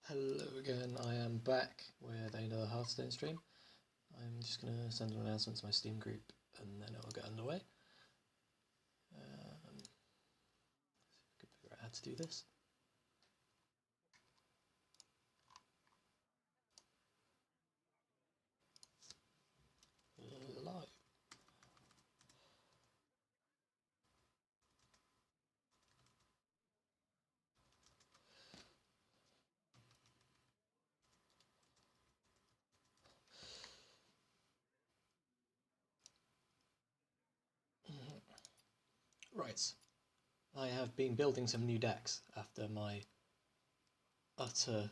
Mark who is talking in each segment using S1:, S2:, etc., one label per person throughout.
S1: Hello again, I am back with another Hearthstone stream. I'm just going to send an announcement to my Steam group and then it'll get underway. See if I can figure out how to do this. Live. Right, I have been building some new decks after my utter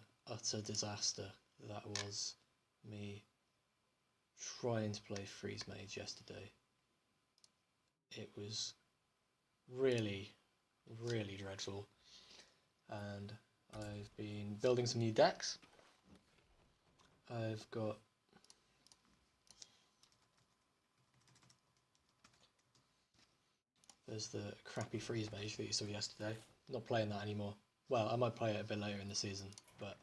S1: disaster that was me trying to play Freeze Mage yesterday. It was really dreadful, and I've been building some new decks. I've got there's the crappy Freeze Mage that you saw yesterday. Not playing that anymore. Well, I might play it a bit later in the season, but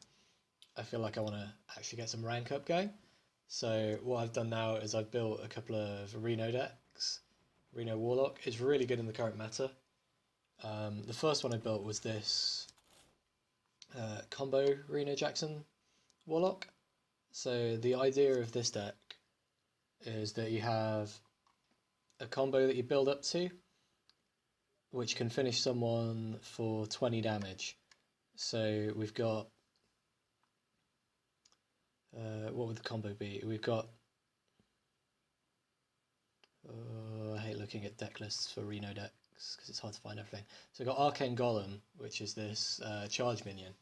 S1: I feel like I want to actually get some rank up going. So what I've done now is I've built a couple of Reno decks. Reno Warlock is really good in the current meta. The first one I built was this combo Reno Jackson Warlock. So the idea of this deck is that you have a combo that you build up to, which can finish someone for 20 damage. So we've got, what would the combo be? We've got, I hate looking at deck lists for Reno decks because it's hard to find everything. So we've got Arcane Golem, which is this charge minion.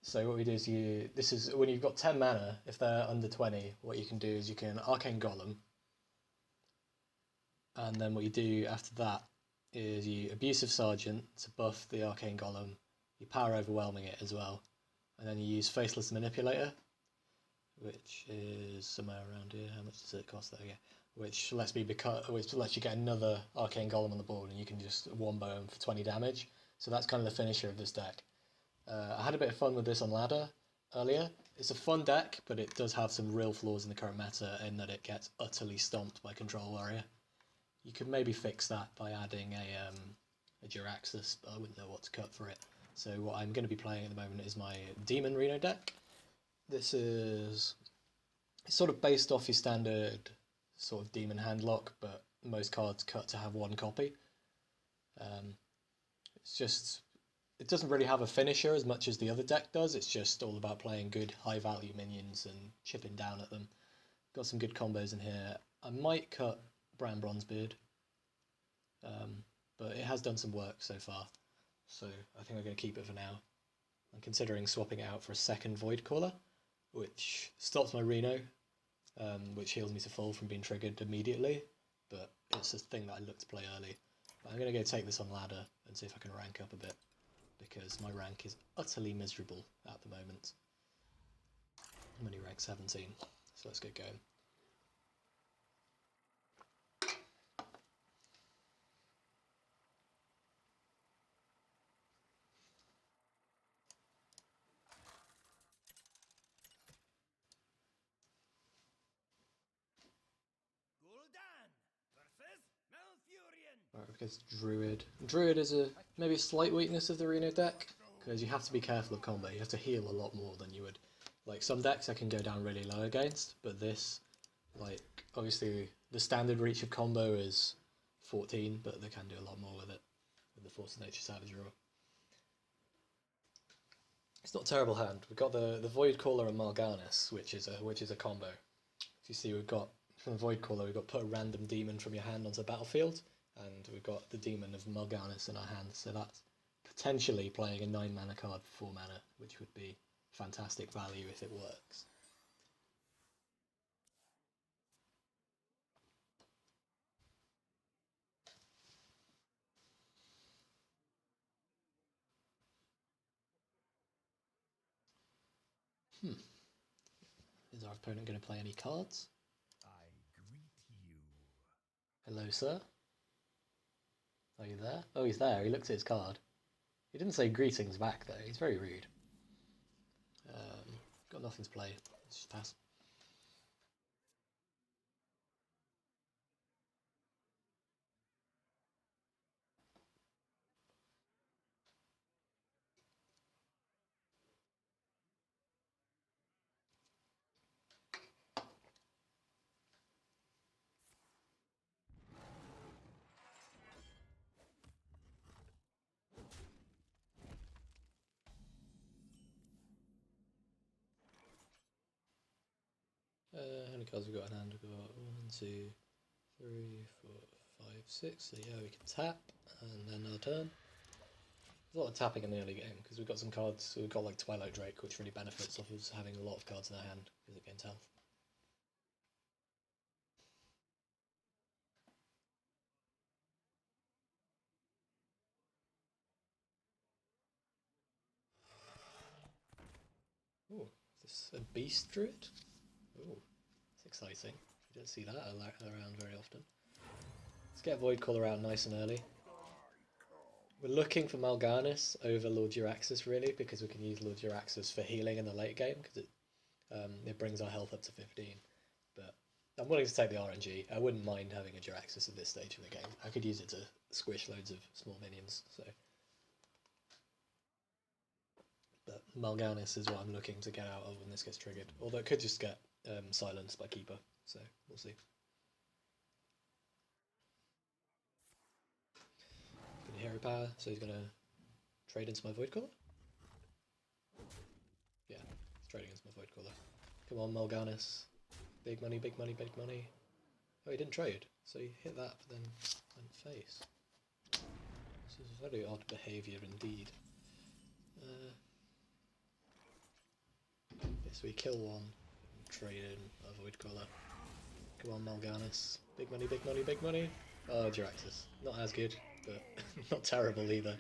S1: So what we do is this is when you've got 10 mana, if they're under 20, what you can do is you can Arcane Golem, and then what you do after that is you Abusive Sergeant to buff the Arcane Golem, you Power Overwhelming it as well, and then you use Faceless Manipulator, which is somewhere around here. How much does it cost? There we go. Which lets you get another Arcane Golem on the board, and you can just wombo him for 20 damage. So that's kind of the finisher of this deck. I had a bit of fun with this on ladder earlier. It's a fun deck, but it does have some real flaws in the current meta in that it gets utterly stomped by Control Warrior. You could maybe fix that by adding a Jiraxxus, but I wouldn't know what to cut for it. So what I'm going to be playing at the moment is my Demon Reno deck. This is sort of based off your standard sort of Demon Handlock, but most cards cut to have one copy. It doesn't really have a finisher as much as the other deck does. It's just all about playing good high value minions and chipping down at them. Got some good combos in here. I might cut Brown Bronzebeard, but it has done some work so far, so I think I'm going to keep it for now. I'm considering swapping it out for a second Void Caller, which stops my Reno, which heals me to full from being triggered immediately, but it's a thing that I look to play early. But I'm going to go take this on ladder and see if I can rank up a bit, because my rank is utterly miserable at the moment. I'm only rank 17, so let's get going. Right, because Druid. Druid is maybe a slight weakness of the Reno deck, because you have to be careful of combo. You have to heal a lot more than you would. Like, some decks I can go down really low against, but this, like, obviously the standard reach of combo is 14, but they can do a lot more with it, with the Force of Nature Savage Roar. It's not a terrible hand. We've got the Void Caller and Mal'Ganis, which is a combo. If you see, we've got, from the Void Caller, we've got put a random demon from your hand onto the battlefield, and we've got the Demon of Mal'Ganis in our hand, so that's potentially playing a 9 mana card for 4 mana, which would be fantastic value if it works. Is our opponent going to play any cards?
S2: I greet you.
S1: Hello, sir. Are you there? Oh, he's there. He looked at his card. He didn't say greetings back, though. He's very rude. Got nothing to play. Let's just pass. How many cards have we got in hand? We've got 1, 2, 3, 4, 5, 6. So yeah, we can tap and then our turn. There's a lot of tapping in the early game because we've got some cards. So we've got like Twilight Drake, which really benefits off us having a lot of cards in our hand because it gains health. Oh, is this a Beast Druid? Oh, it's exciting. You don't see that around very often. Let's get Voidcaller out nice and early. We're looking for Mal'Ganis over Lord Jaraxxus really because we can use Lord Jaraxxus for healing in the late game because it brings our health up to 15. But I'm willing to take the RNG. I wouldn't mind having a Jaraxxus at this stage of the game. I could use it to squish loads of small minions. So, but Mal'Ganis is what I'm looking to get out of when this gets triggered. Although it could just get silenced by Keeper. So we'll see. Hero power, so he's gonna trade into my Voidcaller? Yeah, he's trading into my Voidcaller. Come on, Mal'Ganis. Big money, big money, big money. Oh, he didn't trade, so he hit that, but then went face. This is very odd behaviour indeed. Okay, so we kill one, trade in a Voidcaller. Come on, Mal'Ganis. Big money, big money, big money. Oh, Jaraxxus. Not as good, but not terrible either.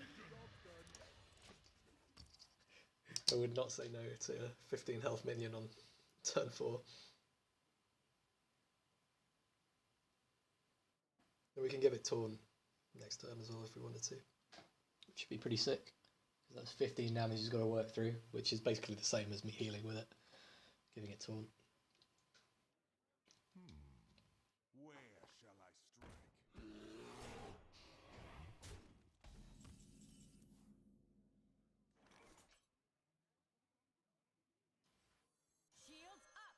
S1: I would not say no to a 15 health minion on turn 4. And we can give it Taunt next turn as well if we wanted to. Which should be pretty sick. Because that's 15 damage he's got to work through, which is basically the same as me healing with it. Giving it Taunt.
S2: Where shall I strike?
S3: Shields up.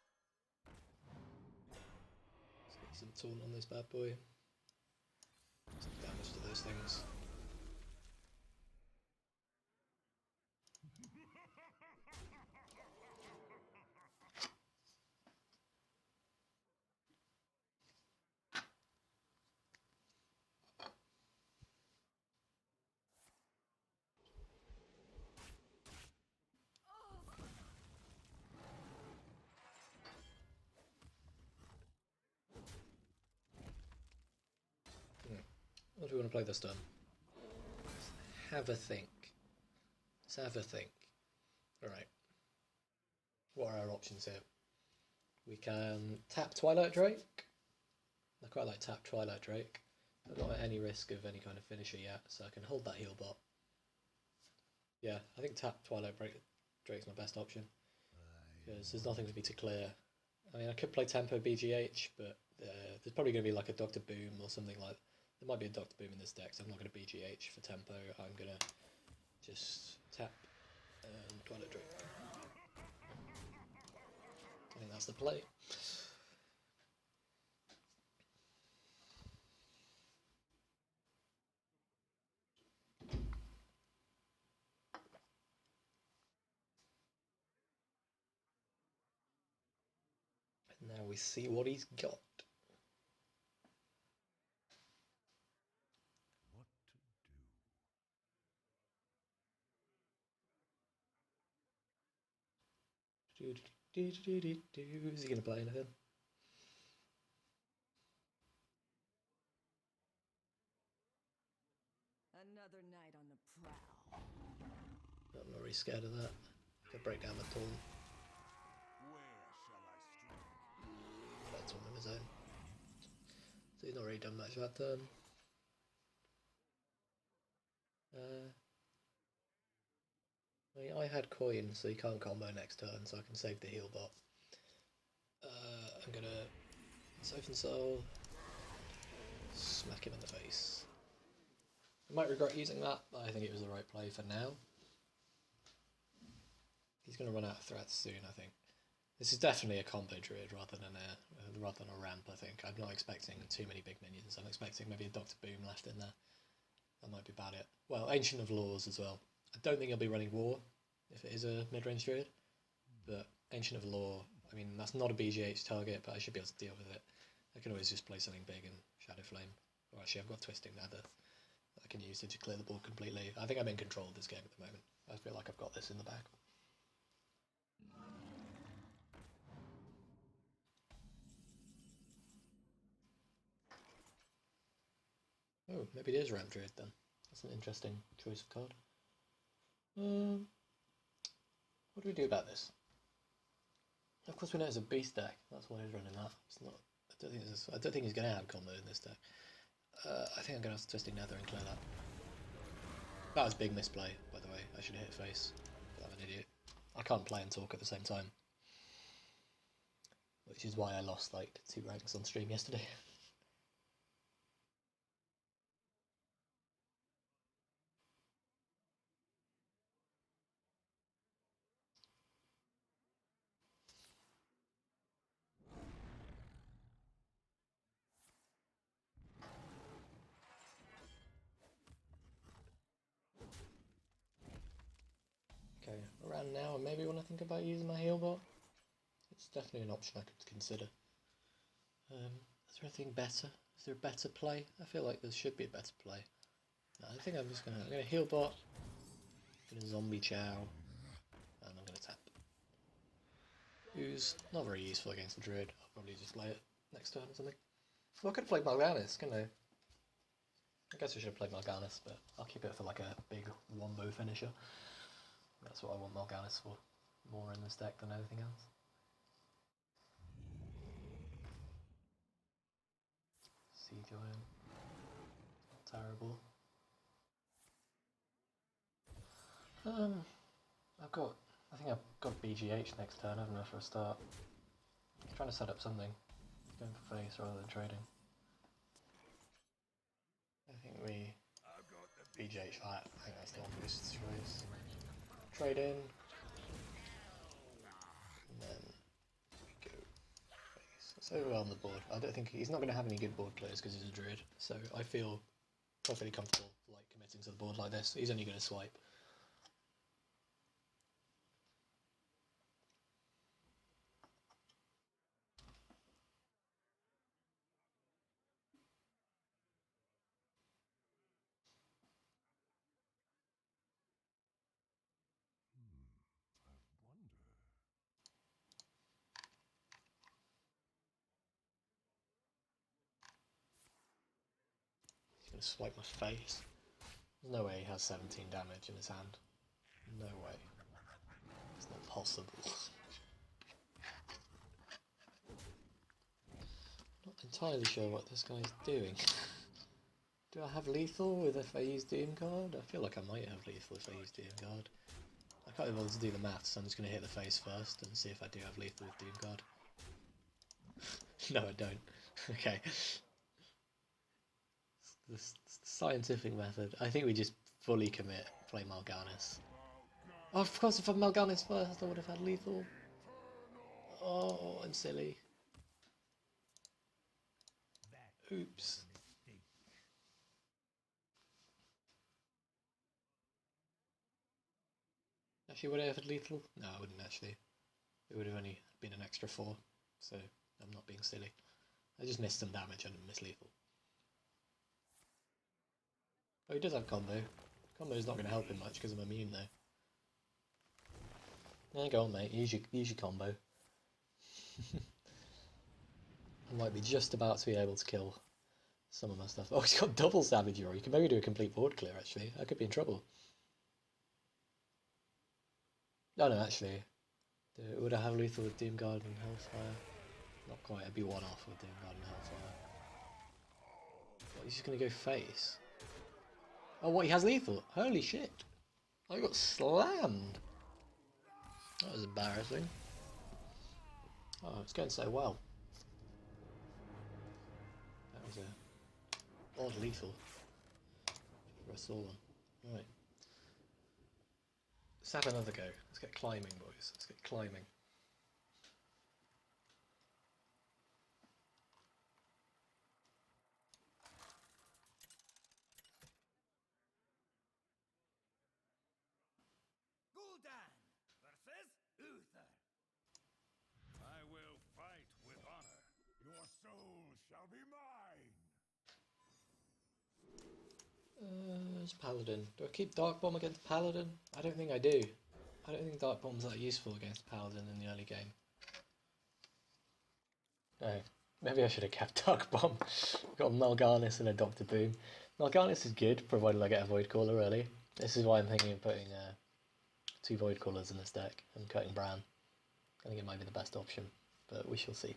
S1: Let's get some Taunt on this bad boy. Some damage to those things. What do we want to play this turn? Have a think. Let's have a think. Alright. What are our options here? We can tap Twilight Drake. I quite like tap Twilight Drake. I'm not at any risk of any kind of finisher yet, so I can hold that heal bot. Yeah, I think tap Twilight Drake's my best option. Because there's nothing for me to clear. I mean, I could play Tempo BGH, but there's probably going to be like a Dr. Boom or something like that. There might be a Dr. Boom in this deck, so I'm not going to BGH for Tempo. I'm going to just tap Twilight Drake. I think that's the play. And now we see what he's got.
S2: What to do?
S1: Is he going to play anything?
S3: Another night on the prowl.
S1: I'm not really scared of that. Could break down the taunt.
S2: Where shall I strike?
S1: That's one of his own. So he's not really done much that turn. mean, I had coins, so you can't combo next turn, so I can save the heal bot. I'm gonna Siphon Soul, smack him in the face. I might regret using that, but I think it was the right play for now. He's going to run out of threats soon, I think. This is definitely a combo druid rather than a ramp, I think. I'm not expecting too many big minions. I'm expecting maybe a Dr. Boom left in there. That might be about it. Well, Ancient of Laws as well. I don't think he'll be running War if it is a mid-range druid, but Ancient of Law, I mean, that's not a BGH target, but I should be able to deal with it. I can always just play something big and Shadow Flame. Or actually, I've got Twisting Nether that I can use to clear the board completely. I think I'm in control of this game at the moment. I feel like I've got this in the bag. Oh, maybe it is Ramp Druid then. That's an interesting choice of card. What do we do about this? Of course we know it's a beast deck. That's why he's running that. It's not. I don't think he's going to have combo in this deck. I think I'm going to have to Twisting Nether and clear that. That was big misplay, by the way. I should have hit face. I'm an idiot. I can't play and talk at the same time. Which is why I lost like 2 ranks on stream yesterday. Okay, around now, maybe when I think about using my heal bot, it's definitely an option I could consider. Is there anything better? Is there a better play? I feel like there should be a better play. No, I think I'm gonna heal bot, gonna zombie chow, and I'm gonna tap. Who's not very useful against the druid. I'll probably just play it next turn or something. Well, I could have played Mal'Ganis, couldn't I? I guess I should have played Mal'Ganis, but I'll keep it for like a big wombo finisher. That's what I want Mal'Ganis for, more in this deck than anything else. Sea Giant, not terrible. I think I've got BGH next turn, haven't I, for a start? I'm trying to set up something, going for face rather than trading. I think we BGH flat. I think that's the obvious choice. Trade in, and then we go face. Let's overwhelm the board. I don't think he's not going to have any good board players because he's a druid. So I feel perfectly comfortable like committing to the board like this. He's only going to swipe. He's going to swipe my face. There's no way he has 17 damage in his hand. No way. It's not possible. Not entirely sure what this guy's doing. Do I have lethal if I use Doom Guard? I feel like I might have lethal if I use Doom Guard. I can't be bothered to do the maths, so I'm just going to hit the face first and see if I do have lethal with Doom Guard. No, I don't. Okay. The scientific method. I think we just fully commit, play Mal'Ganis. Oh, of course, if I Mal'Ganis first, I would have had lethal. Oh, I'm silly. Oops. Actually, would I have had lethal? No, I wouldn't actually. It would have only been an extra 4, so I'm not being silly. I just missed some damage and missed lethal. Oh, he does have combo. Combo is not going to help him much because I'm immune though. Yeah, go on mate, use your combo. I might be just about to be able to kill some of my stuff. Oh, he's got double Savagery. You can maybe do a complete board clear actually. I could be in trouble. No, no, actually. Would I have lethal with Doom Guard and Hellfire? Not quite, it'd be one off with Doom Guard and Hellfire. What, he's just going to go face? Oh, what, he has lethal? Holy shit. I got slammed. That was embarrassing. Oh, it's going so well. That was a odd lethal for a saw one. Right. Let's have another go. Let's get climbing, boys. Let's get climbing.
S2: Gul'dan versus Uther. I will fight with honor. Your soul shall be mine.
S1: It's Paladin. Do I keep Dark Bomb against Paladin? I don't think I do. I don't think Dark Bomb's that useful against Paladin in the early game. No. Maybe I should have kept Dark Bomb. Got Mal'Ganis and a Doctor Boom. Mal'Ganis is good, provided I get a Void Caller early. This is why I'm thinking of putting 2 Void Callers in this deck and cutting Bran. I think it might be the best option, but we shall see.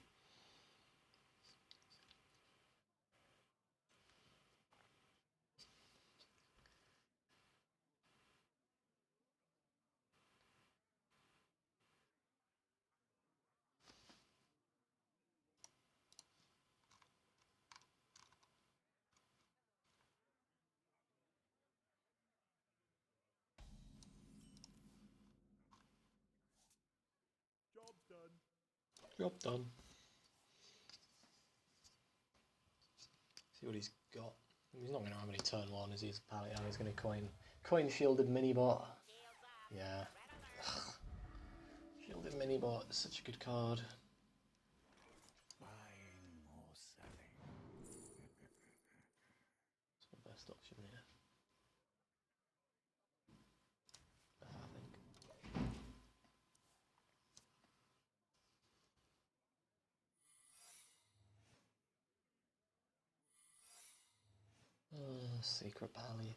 S2: Job's done.
S1: Job done. See what he's got. He's not going to have any turn 1, is he? He's going to coin Shielded Minibot. Yeah. Ugh. Shielded Minibot is such a good card.
S2: Buying or selling.
S1: It's my best option here. I think. Secret Valley.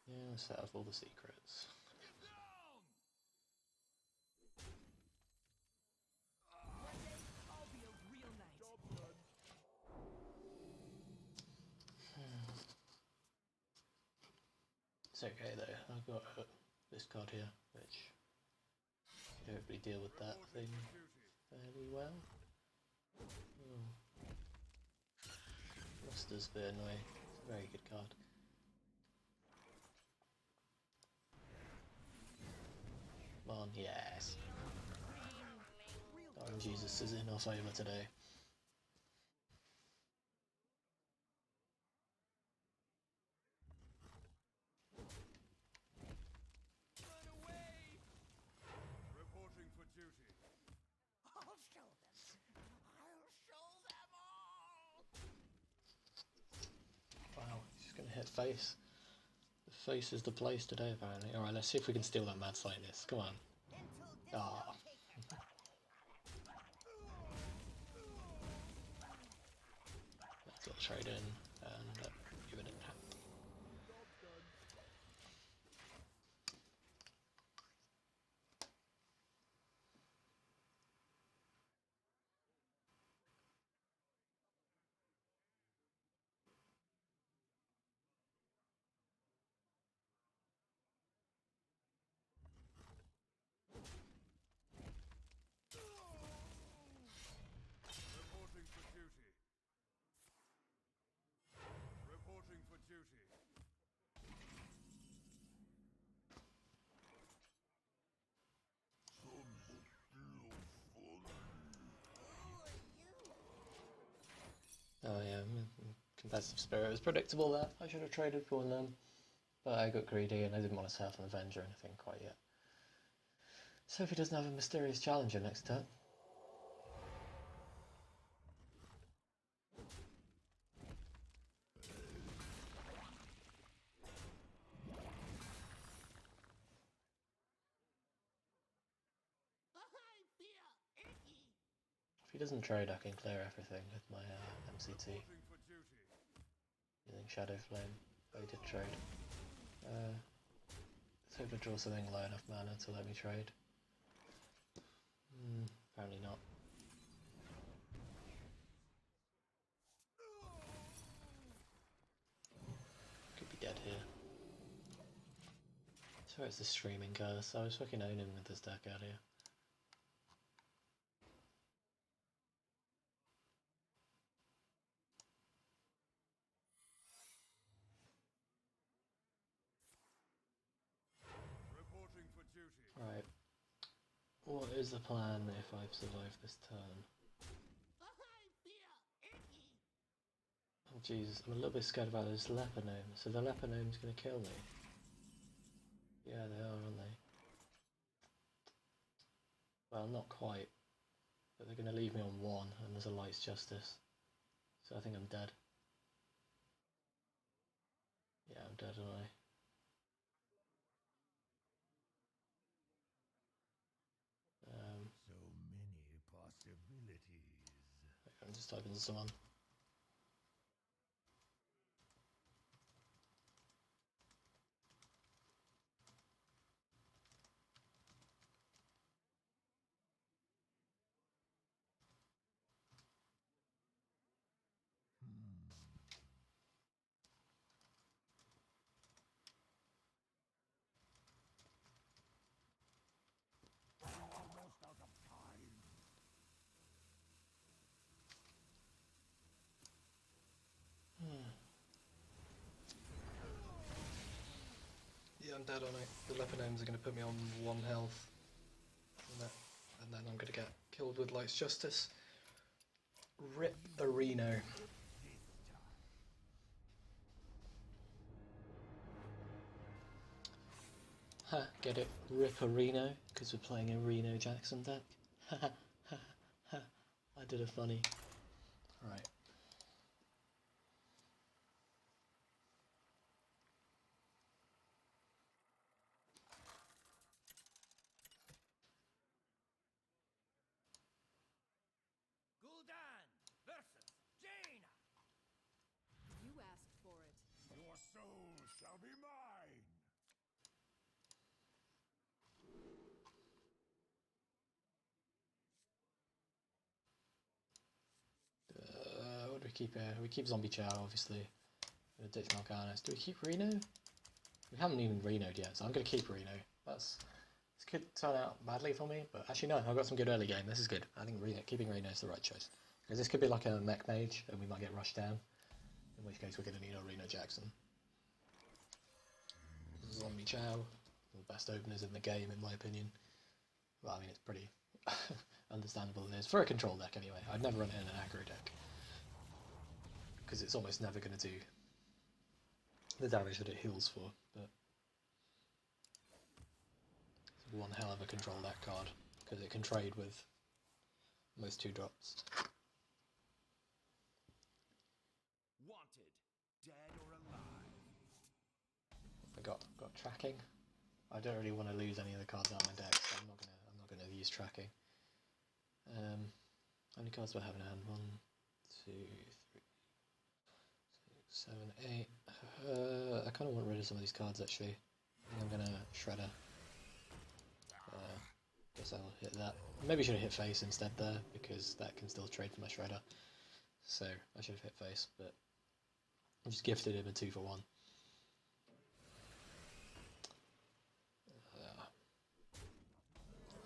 S1: Yeah, set up all the secrets.
S3: I'll be a real knight.
S2: Job's done.
S1: It's okay though, I've got this card here, which should hopefully deal with that thing fairly well. Oh. Luster's a bit annoying, it's a very good card. Come on, yes! Darn Jesus is in our favour today.
S2: Run away! Reporting for duty.
S3: I'll show them. I'll show them all.
S1: Wow, he's just going to hit face. The face is the place today apparently. Alright, let's see if we can steal that Mad Scientist. Come on. Ah. Let's all trade in and give it a tap.
S2: Job's done. Reporting for duty. Reporting for duty.
S1: Oh yeah, competitive spirit was predictable there. I should have traded for them, but I got greedy and I didn't want to set up an Avenger or anything quite yet. So if he doesn't have a mysterious challenger next turn. If he doesn't trade, I can clear everything with my MCT
S2: Reporting for duty.
S1: using Shadow Flame. Oh, he did trade. Let's hope to draw something low enough mana to let me trade. Apparently not. be dead here. So it's the streaming curse. I was fucking owning with this deck earlier.
S2: Reporting for duty.
S1: Right. What is the plan if I've survived this turn?
S3: I feel icky.
S1: Oh Jesus, I'm a little bit scared about this leper gnome. So the leper gnome's gonna kill me? Yeah, they are, aren't they? Well, not quite. But they're gonna leave me on 1 and there's a Light's Justice. So I think I'm dead. Yeah, I'm dead, aren't I?
S2: So many possibilities.
S1: I'm just typing to someone.
S2: Almost out of time.
S1: Yeah, I'm dead, aren't I? The leper gnomes are gonna put me on 1 health. And then I'm gonna get killed with Light's Justice. Rip the Reno. Ha, get it? Rip a Reno? Because we're playing a Reno Jackson deck. Ha ha ha ha. I did a funny. Right.
S2: Gul'dan versus Jaina.
S4: You asked for it.
S2: Your soul shall be mine.
S1: What do we keep here? We keep Zombie Chow, obviously. We're gonna ditch Mal'Ganis. Do we keep Reno? We haven't even Reno'd yet, so I'm gonna keep Reno. This could turn out badly for me, but actually no, I've got some good early game. This is good. I think keeping Reno is the right choice. Because this could be like a mech mage, and we might get rushed down. In which case we're gonna need a Reno Jackson. Zombie Chow, the best openers in the game in my opinion. Well, I mean it's pretty understandable it is. For a control deck anyway. I'd never run it in an aggro deck. Because it's almost never going to do the damage that it heals for, but it's one hell of a control deck card, because it can trade with most 2-drops.
S2: Wanted, dead or alive.
S1: I got tracking. I don't really want to lose any of the cards out of my deck, so I'm not gonna use tracking. How many cards do I have in hand? 1, 2, 3, 6, 7, 8. I kind of want rid of some of these cards actually. I think I'm gonna Shredder. Guess I'll hit that. Maybe I should have hit face instead there, because that can still trade for my Shredder. So I should have hit face, but I just gifted him a 2 for 1.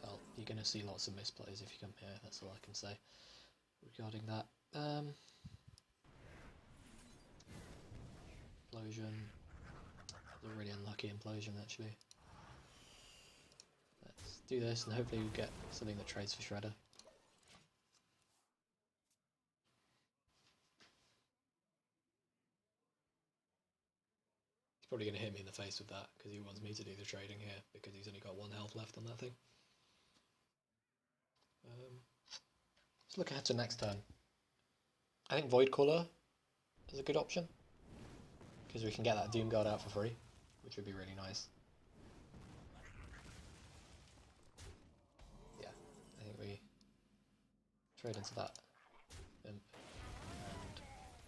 S1: Well, you're going to see lots of misplays if you come here, that's all I can say regarding that. Implosion. It's a really unlucky implosion actually. Let's do this and hopefully we'll get something that trades for Shredder. He's probably going to hit me in the face with that because he wants me to do the trading here because he's only got 1 health left on that thing. Let's look ahead to next turn. I think Void Caller is a good option because we can get that Doom Guard out for free, which would be really nice. Yeah, I think we trade into that and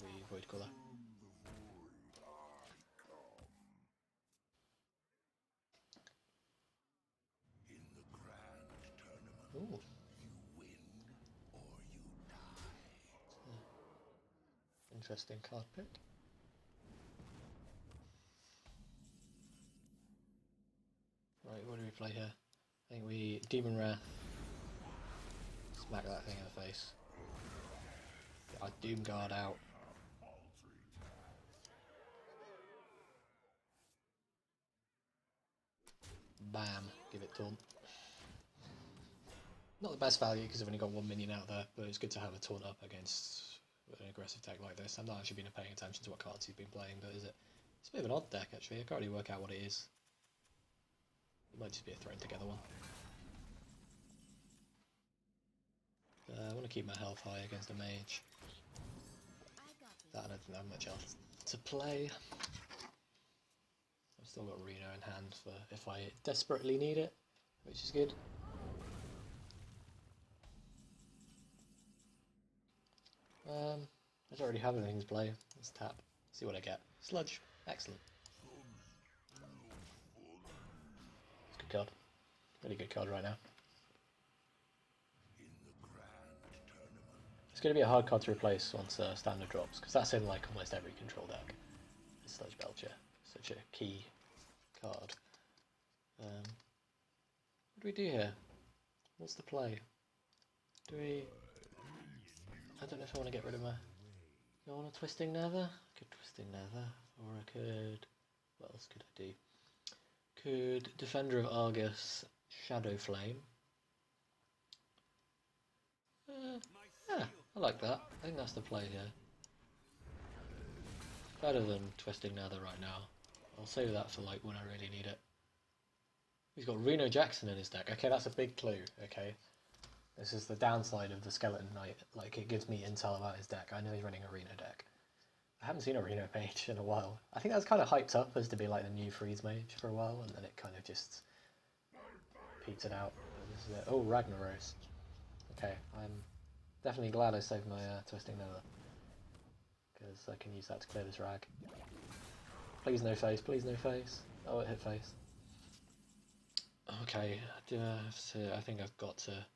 S1: we Void Caller.
S2: In the grand tournament,
S1: Ooh.
S2: you win or you die.
S1: Interesting card pick. play here? I think we Demon Wrath, smack that thing in the face. Get our Doom Guard out. Bam, give it taunt. Not the best value because I've only got one minion out there, but it's good to have a taunt up against an aggressive deck like this. I've not actually been paying attention to what cards he's been playing, but is it? It's a bit of an odd deck actually. I can't really work out what it is. It might just be a thrown together one. I want to keep my health high against a mage. That I don't have much else to play. I've still got Reno in hand for if I desperately need it, which is good. I don't really have anything to play. Let's tap, see what I get. Sludge, excellent. It's a good card. Really good card right now. It's going to be a hard card to replace once standard drops, because that's in like almost every control deck. Sludge Belcher, such a key card. What do we do here? What's the play? Do we... I don't know if I want to get rid of my... Do I want a Twisting Nether? I could Twisting Nether, or I could... What else could I do? Could Defender of Argus Shadow Flame. Yeah, I like that. I think that's the play here. Better than Twisting Nether right now. I'll save that for like when I really need it. He's got Reno Jackson in his deck. Okay, that's a big clue. Okay, this is the downside of the Skeleton Knight. Like, it gives me intel about his deck. I know he's running a Reno deck. I haven't seen a Reno mage in a while. I think that's kind of hyped up as to be like the new Freeze mage for a while, and then it kind of just petered out. This is it. Oh, Ragnaros. Okay, I'm definitely glad I saved my Twisting Nether, because I can use that to clear this rag. Please no face, please no face. Oh, it hit face. Okay, do I have to... I think I've got to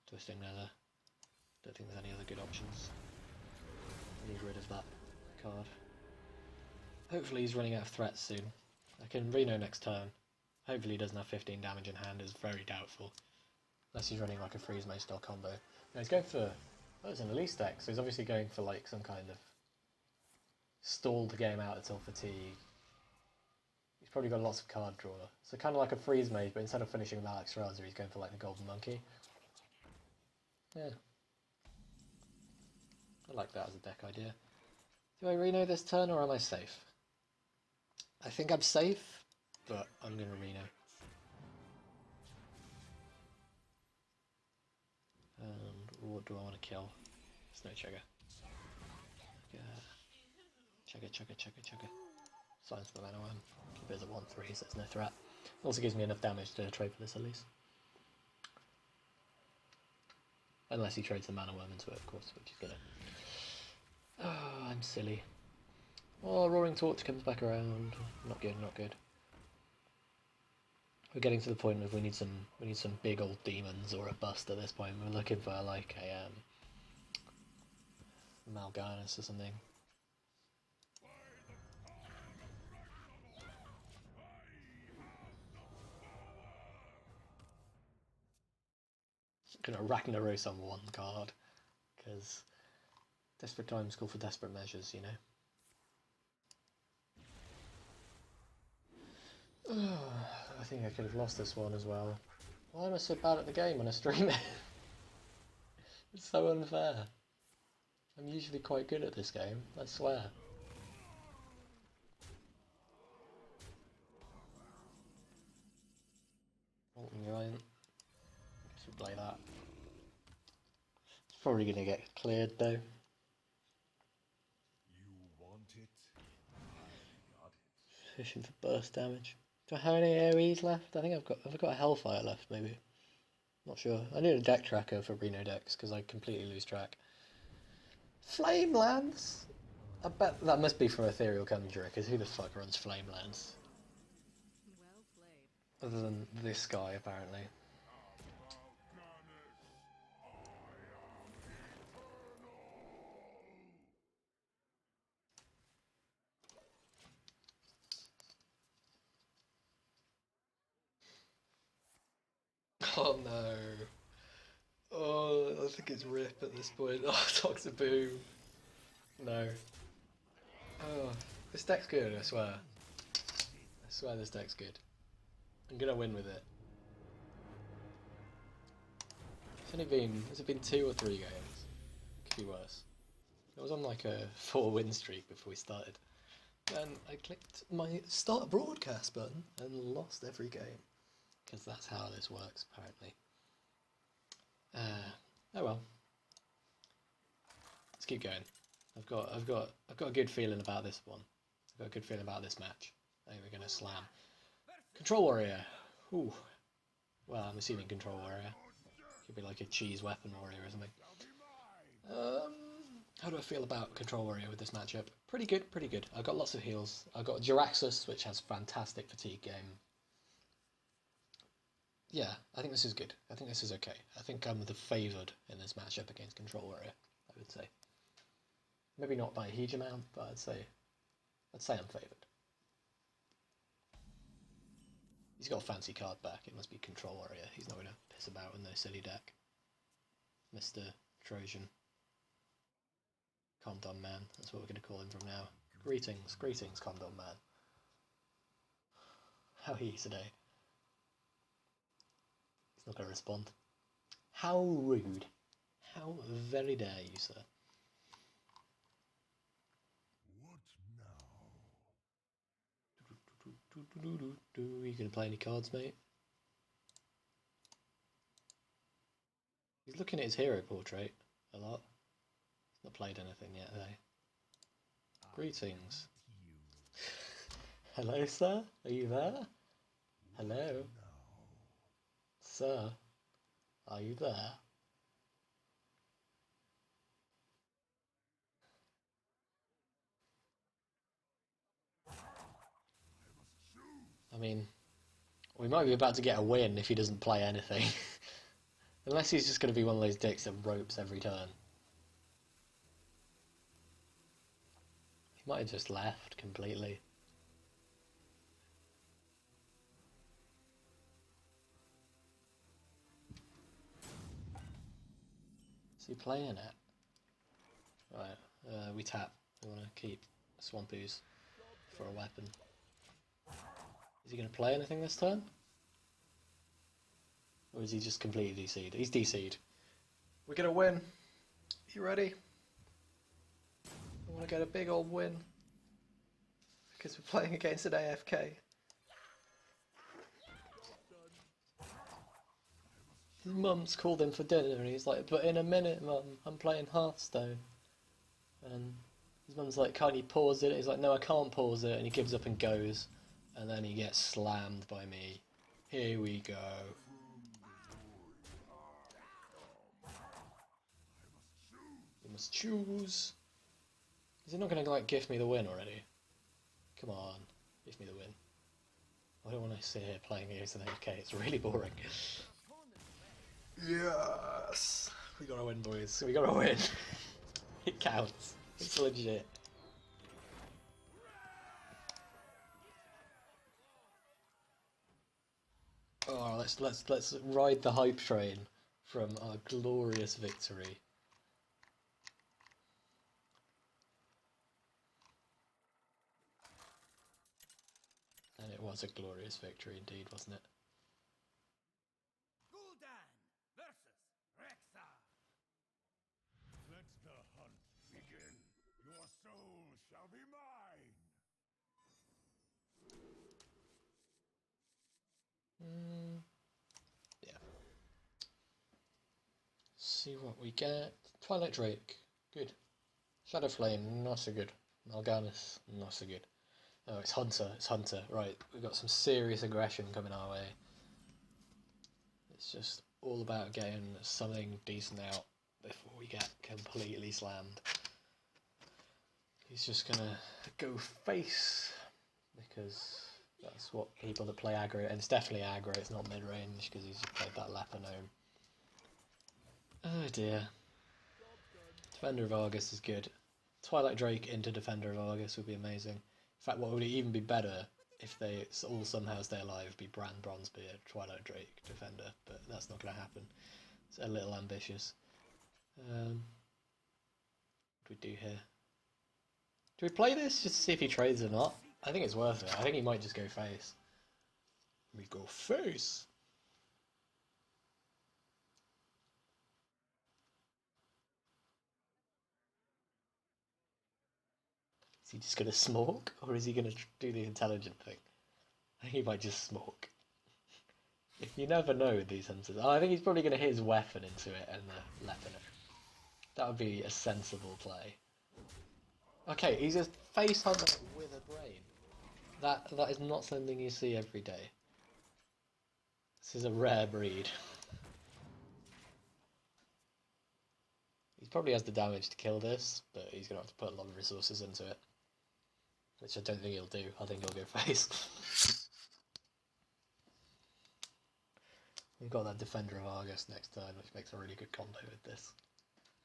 S1: Twisting Nether. Don't think there's any other good options. I need rid of that card. Hopefully he's running out of threats soon. I can Reno next turn. Hopefully he doesn't have 15 damage in hand, it's very doubtful. Unless he's running like a Freeze Mage style combo. No, he's going for... Oh, it's an Elise deck, so he's obviously going for like some kind of stalled game out until fatigue. He's probably got lots of card draw. So kind of like a Freeze Mage, but instead of finishing with Alex Raza, he's going for like the Golden Monkey. Yeah. I like that as a deck idea. Do I Reno this turn or am I safe? I think I'm safe, but I'm going to Reno. And what do I want to kill? Snow Chugger. Chugger. Silence the Mana Worm. Keep it as a 1/3 so there's no threat. Also gives me enough damage to trade for this at least. Unless he trades the Mana Worm into it, of course, which he's gonna. Oh, I'm silly. Oh, Roaring Torch comes back around. Not good, not good. We're getting to the point where we need some big old demons or a bust at this point. We're looking for like a Mal'Ganis or something. Gonna Ragnaros on one card, because desperate times call for desperate measures, you know. I think I could have lost this one as well. Why am I so bad at the game when I stream it? It's so unfair. I'm usually quite good at this game, I swear. Molten Giant. Guess we'll play that. It's probably gonna get cleared though.
S2: You want it? I got it.
S1: Fishing for burst damage. Do I have any AoEs left? I think I've got a Hellfire left maybe. Not sure. I need a deck tracker for Reno decks because I completely lose track. Flamelands? I bet that must be from Ethereal Conjurer, because who the fuck runs Flamelands?
S4: Well played.
S1: Other than this guy, apparently. Oh no. Oh, I think it's Rip at this point. Oh, Toxic Boom. No. Oh, this deck's good, I swear. I swear this deck's good. I'm gonna win with it. Has it been 2 or 3 games? Could be worse. I was on like a 4-win streak before we started. And I clicked my start broadcast button and lost every game. Because that's how this works, apparently. Oh well. Let's keep going. I've got a good feeling about this one. I've got a good feeling about this match. I think we're gonna slam. Control Warrior. Ooh. Well, I'm assuming Control Warrior. Could be like a cheese weapon warrior or something. How do I feel about Control Warrior with this matchup? Pretty good, pretty good. I've got lots of heals. I've got Jiraxxus, which has fantastic fatigue game. Yeah, I think this is good. I think this is okay. I think I'm the favoured in this matchup against Control Warrior, I would say. Maybe not by a huge amount, but I'd say I'm favoured. He's got a fancy card back. It must be Control Warrior. He's not going to piss about in no silly deck. Mr. Trojan. Condom Man. That's what we're going to call him from now. Greetings, Condom Man. How are you today? He's not going to respond. How rude. How very dare you, sir.
S2: What now?
S1: Are you going to play any cards, mate? He's looking at his hero portrait a lot. He's not played anything yet, though. Greetings. Hello, sir? Are you there? Hello? Sir? Are you there? I mean, we might be about to get a win if he doesn't play anything. Unless he's just going to be one of those dicks that ropes every turn. He might have just left completely. Is he playing it? Right, we tap. We want to keep Swampoos for a weapon. Is he going to play anything this turn? Or is he just completely DC'd? He's DC'd. We're going to win. You ready? I want to get a big old win. Because we're playing against an AFK. His mum's called him for dinner and he's like, but in a minute, mum, I'm playing Hearthstone. And his mum's like, can't you pause it? He's like, no, I can't pause it. And he gives up and goes. And then he gets slammed by me. Here we go. You must choose. Is he not going to like gift me the win already? Come on, give me the win. I don't want to sit here playing against an AFK. It's really boring. Yes! We gotta win, boys. We gotta win. It counts. It's legit. Oh, let's ride the hype train from our glorious victory. And it was a glorious victory indeed, wasn't it?
S2: Gul'dan versus Rexa. Let the hunt begin. Your soul shall be mine.
S1: Yeah. See what we get. Twilight Drake, good. Shadow Flame, not so good. Mal'Ganis, not so good. Oh, it's Hunter. Right, we've got some serious aggression coming our way. It's just all about getting something decent out before we get completely slammed. He's just gonna go face, because that's what people that play aggro, and it's definitely aggro, it's not mid-range, because he's played that Leper Gnome. Oh dear. Defender of Argus is good. Twilight Drake into Defender of Argus would be amazing. In fact, what would even be better if they all somehow stay alive, be Bran, Bronzebeard, Twilight Drake, Defender, but that's not going to happen. It's a little ambitious. What do we do here? Do we play this just to see if he trades or not? I think it's worth it. I think he might just go face. We go face! Is he just going to smoke? Or is he going to do the intelligent thing? I think he might just smoke. You never know with these hunters. Oh, I think he's probably going to hit his weapon into it and the Lepiner. That would be a sensible play. Okay, he's a face hunter with a brain. That is not something you see every day. This is a rare breed. He probably has the damage to kill this, but he's going to have to put a lot of resources into it. Which I don't think he'll do. I think he'll go face. We've got that Defender of Argus next turn, which makes a really good combo with this.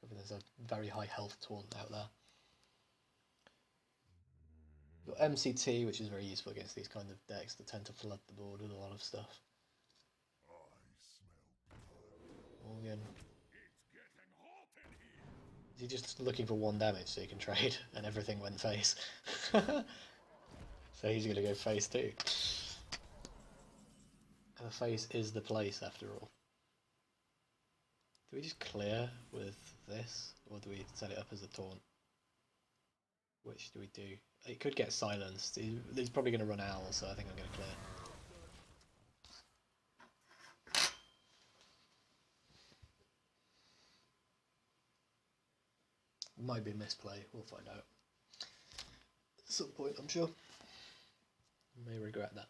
S1: I mean, there's a very high health taunt out there. You've got MCT, which is very useful against these kind of decks that tend to flood the board with a lot of stuff. Morgan. Is he just looking for 1 damage so he can trade and everything went face? So he's going to go face too. And the face is the place after all. Do we just clear with this, or do we set it up as a taunt? Which do we do? It could get silenced. He's probably going to run Owl, so I think I'm going to clear. Might be a misplay, we'll find out. At some point, I'm sure. May regret that.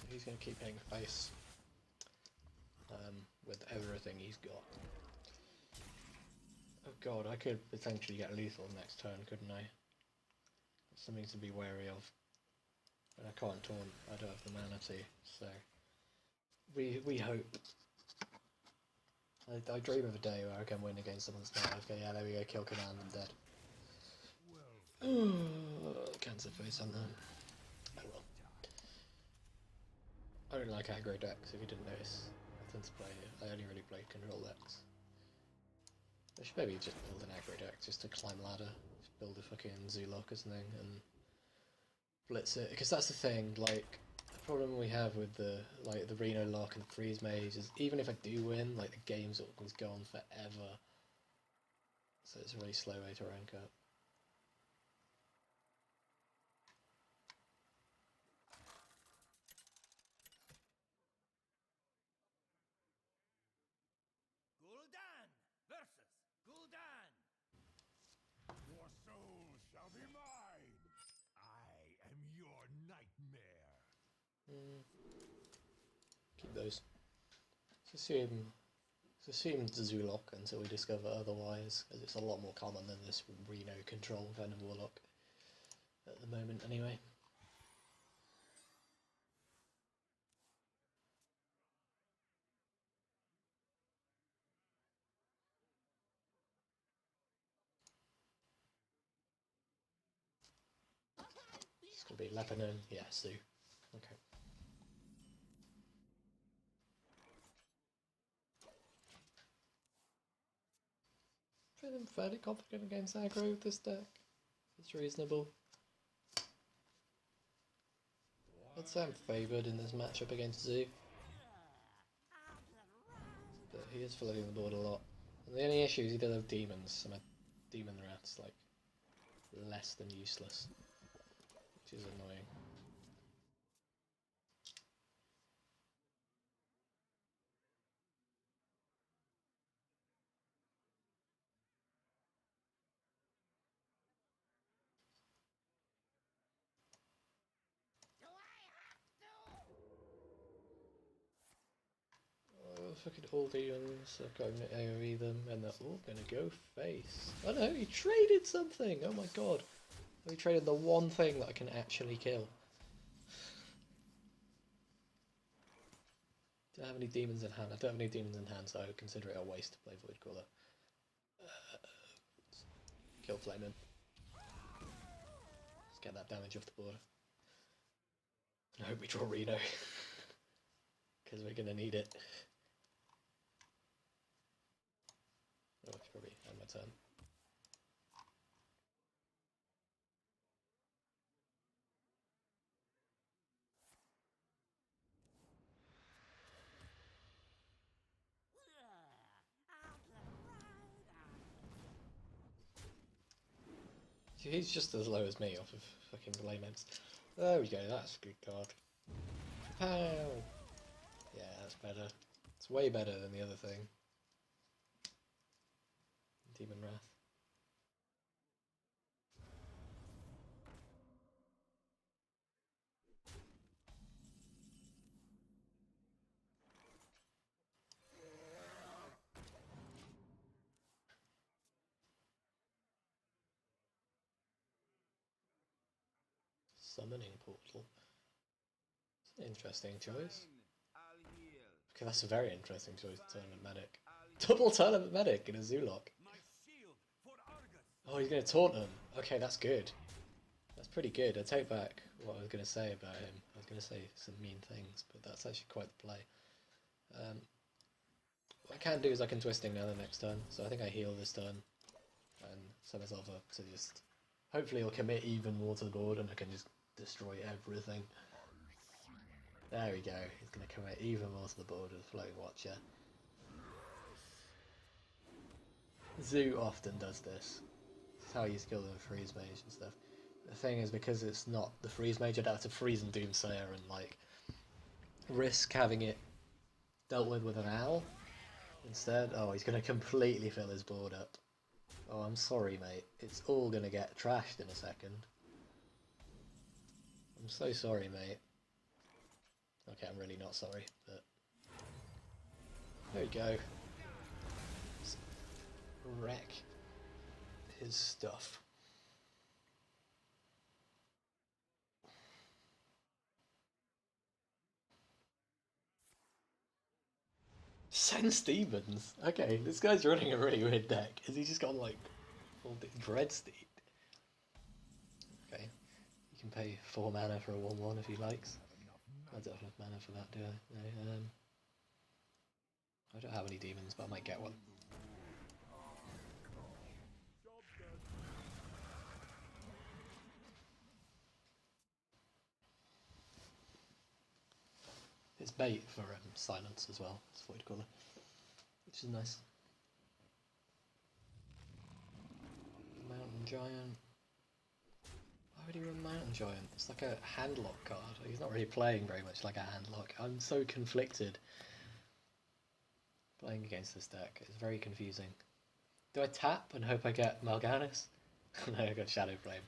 S1: He's going to keep hitting face with everything he's got. Oh god, I could potentially get lethal next turn, couldn't I? That's something to be wary of. But I can't taunt, I don't have the mana to, so we hope. I dream of a day where I can win against someone's now. Okay, yeah, there we go, kill command, I'm dead. Cancer face on them. Oh well. I don't like aggro decks, if you didn't notice. I tend to play, I only really play control decks. I should maybe just build an aggro deck just to climb ladder. Just build a fucking Zoolock or something and blitz it. Because that's the thing, like, the problem we have with the Reno lock and the freeze mage is even if I do win, like the game's always gone forever. So it's a really slow way to rank up.
S2: Gul'dan versus Gul'dan. Your soul shall be mine. I am your nightmare.
S1: Keep those. Let's assume Zoolock until we discover otherwise, as it's a lot more common than this Reno control kind of Warlock at the moment anyway. It's going to be Lebanon, yeah, Sue. Okay. Feeling fairly confident against aggro with this deck. It's reasonable. I'd say I'm favoured in this matchup against Zoo. But he is flooding the board a lot. And the only issue is he does have demons, and my demon rat's like less than useless. Which is annoying.
S3: Do I have to?
S1: fucking all demons. I've got to AoE them, and they're all gonna go face. Oh no, he traded something! Oh my god. He traded the one thing that I can actually kill. Do I have any demons in hand? I don't have any demons in hand, so I would consider it a waste to play Voidcaller. Kill Flame him. Let's get that damage off the board. I hope we draw Reno. Because we're going to need it. Oh, I should probably end my turn. He's just as low as me off of fucking Layman's. There we go, that's a good card. Pow! Yeah, that's better. It's way better than the other thing. Demon Wrath. Summoning Portal. Interesting choice. Okay, that's a very interesting choice, Tournament Medic. Double Tournament Medic in a Zoolock. Oh, he's going to taunt him. Okay, that's good. That's pretty good. I take back what I was going to say about him. I was going to say some mean things, but that's actually quite the play. What I can do is I can Twisting now the next turn, so I think I heal this turn and set myself up to just... Hopefully he'll commit even more to the board and I can just destroy everything. There we go, he's going to commit even more to the board with Floating Watcher. Zoo often does this. This is how you skill the Freeze Mage and stuff. The thing is, because it's not the Freeze Mage, I'd have to freeze and Doomsayer and like risk having it dealt with an owl instead. Oh, he's going to completely fill his board up. Oh, I'm sorry, mate. It's all going to get trashed in a second. I'm so sorry, mate. Okay, I'm really not sorry, but... There we go. Let's wreck his stuff. Sen Stevens? Okay, this guy's running a really weird deck. Has he just got like full Dreadsteed? Okay, you can pay 4 mana for a 1/1 if he likes. I don't have enough mana for that, do I? No, I don't have any demons, but I might get one. It's bait for silence as well, it's Voidcaller, which is nice. Mountain Giant. Why would he run Mountain Giant? It's like a handlock card. He's not really playing very much like a handlock. I'm so conflicted playing against this deck. It's very confusing. Do I tap and hope I get Mal'Ganis? No, I got Shadow Flame.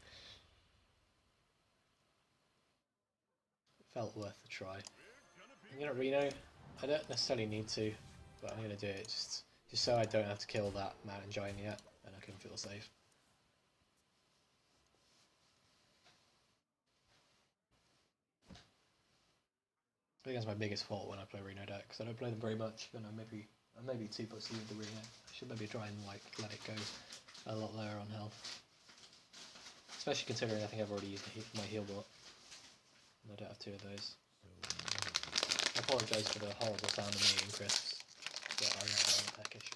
S1: Felt worth a try. I'm gonna Reno. I don't necessarily need to, but I'm gonna do it just so I don't have to kill that Mountain Giant yet, and I can feel safe. I think that's my biggest fault when I play Reno decks. I don't play them very much, and I'm maybe too pussy with the Reno. I should maybe try and like let it go a lot lower on health. Especially considering I think I've already used my heal bot. And I don't have 2 of those. I apologise for the horrible sound of me eating crisps, but I am peckish.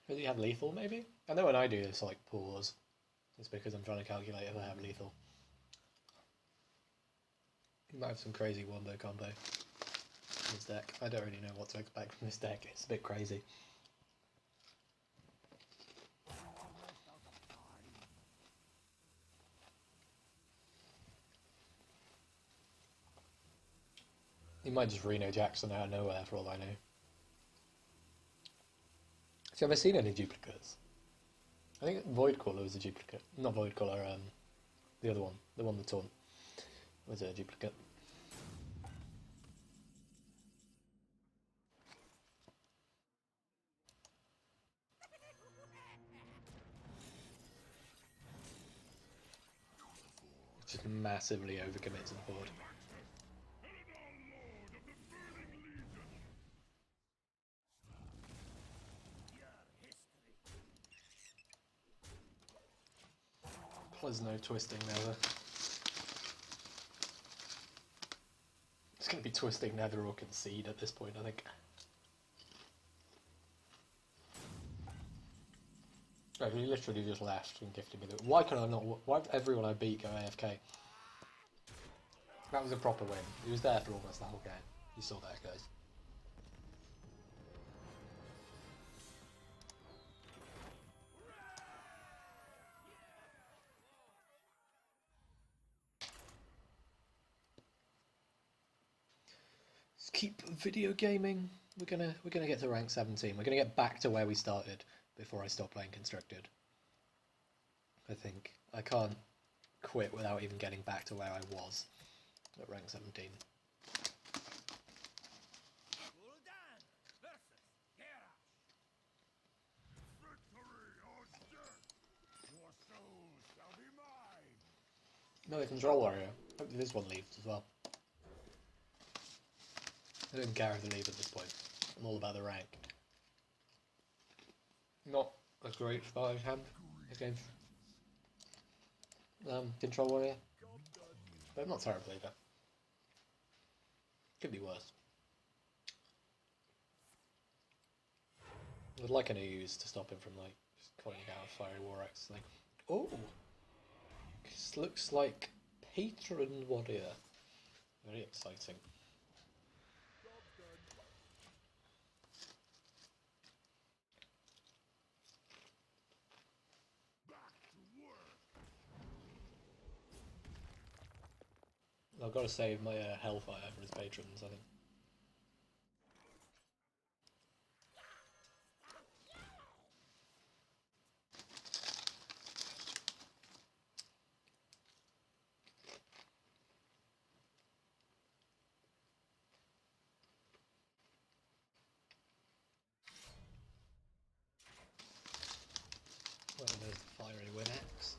S1: Does he have lethal, maybe? I know when I do this, like, pause, it's because I'm trying to calculate if I have lethal. He might have some crazy wombo combo in his deck. I don't really know what to expect from this deck. It's a bit crazy. He might just Reno Jackson out of nowhere for all I know. Have you ever seen any duplicates? I think Voidcaller was a duplicate. Not Voidcaller, the other one. The one with Taunt was a duplicate. Just massively overcommits the board. There's no twisting nether. It's going to be twisting nether or concede at this point, I think. Oh, he literally just left and gifted me the... Why can I not... Why did everyone I beat go AFK? That was a proper win. He was there for almost the whole game. You saw that, guys. Let's keep video gaming. We're gonna get to rank 17. We're gonna get back to where we started before I stop playing Constructed. I think I can't quit without even getting back to where I was at rank 17. No, the control warrior. Hopefully this one leaves as well. I don't care if they leave at this point. I'm all about the rank. Not a great starting hand against control warrior, but not terribly either. Could be worse. I'd like an use to stop him from like just calling out a fiery war axe. Like, oh, this looks like patron warrior. Very exciting. I've got to save my Hellfire for his patrons, I think. Well, there's the fiery win axe.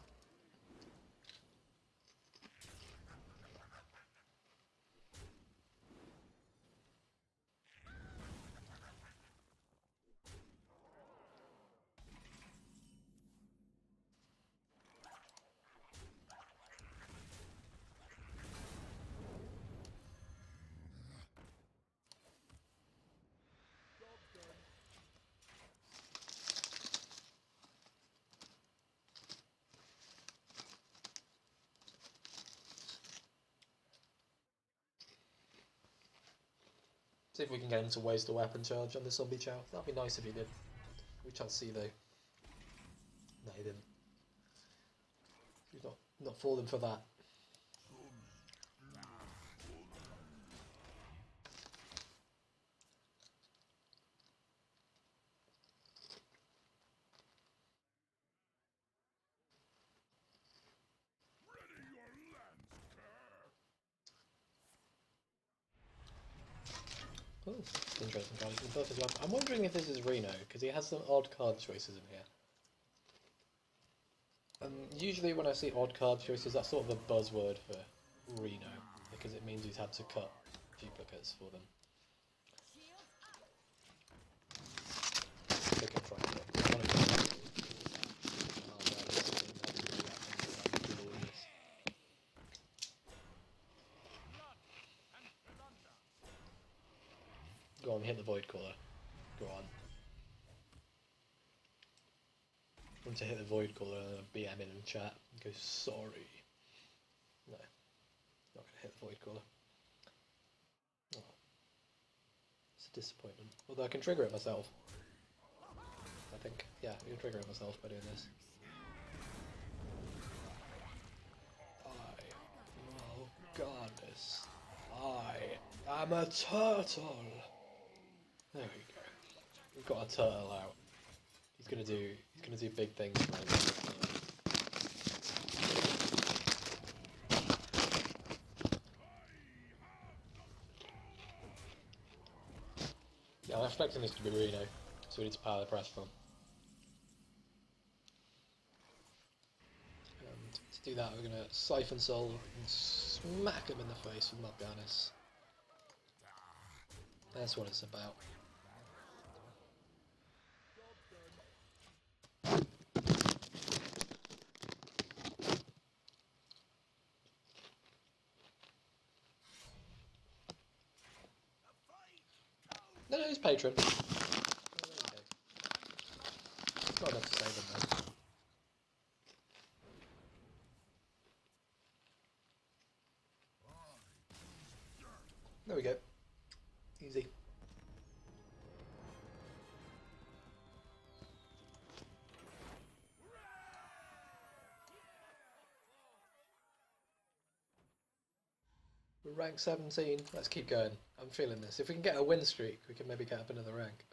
S1: See if we can get him to waste a weapon charge on the zombie chow. That'd be nice if he did. We shall see though. No, he didn't. He's not falling for that. Oh, interesting card. I'm wondering if this is Reno, because he has some odd card choices in here. Usually when I see odd card choices, that's sort of a buzzword for Reno, because it means he's had to cut duplicates for them. They can try and get one of them. Go on, hit the Voidcaller. Go on. want to hit the void caller and BM in chat and go sorry. No, not going to hit the void caller. Oh, it's a disappointment. Although I can trigger it myself. I think, yeah, I can trigger it myself by doing this. Oh, goddess. I am a turtle. There we go. We've got a turtle out. He's gonna do big things. Yeah, I'm expecting this to be Reno, so we need to power the press from. And to do that, we're gonna Siphon Soul and smack him in the face with Mudgarnis. That's what it's about. No, he's patron. Oh, there you go. It's not enough to save him though. There we go. Easy. We're rank 17. Let's keep going. I'm feeling this. If we can get a win streak, we can maybe get up another rank.